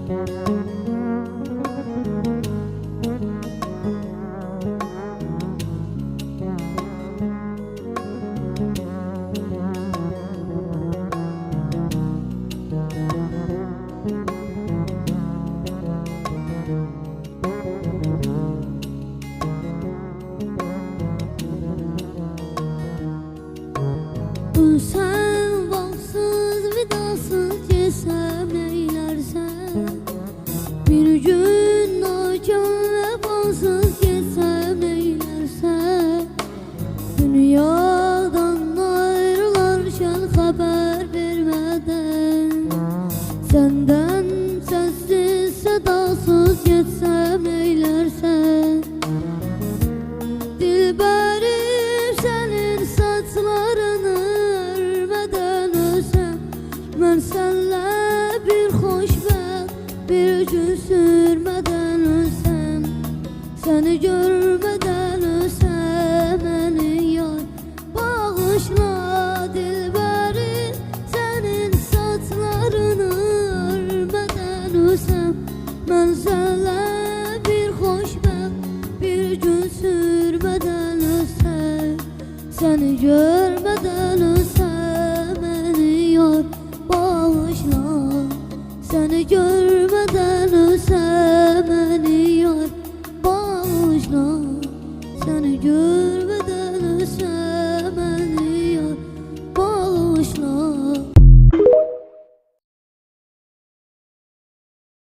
Sen vaxtsız vidasız geçsem neylersen, bir gün nakan vefasız geçsem neylersen, dünyadan ayrılarken haber vermeden, senden sessiz sedasız geçsem neylersen, dilberim senin saçlarını ben senle bir xoşbəxt bir gün sürmədən ölsəm, səni görmədən ölsəm, məni yar bağışla dilbərim, sənin saçlarını örmədən ölsəm, mən sənlə bir xoşbəxt bir gün sürmədən ölsəm, səni görmədən ölsəm, məni yar bağışla, səni görmədən ölsəm, məni yar bağışla, səni görmədən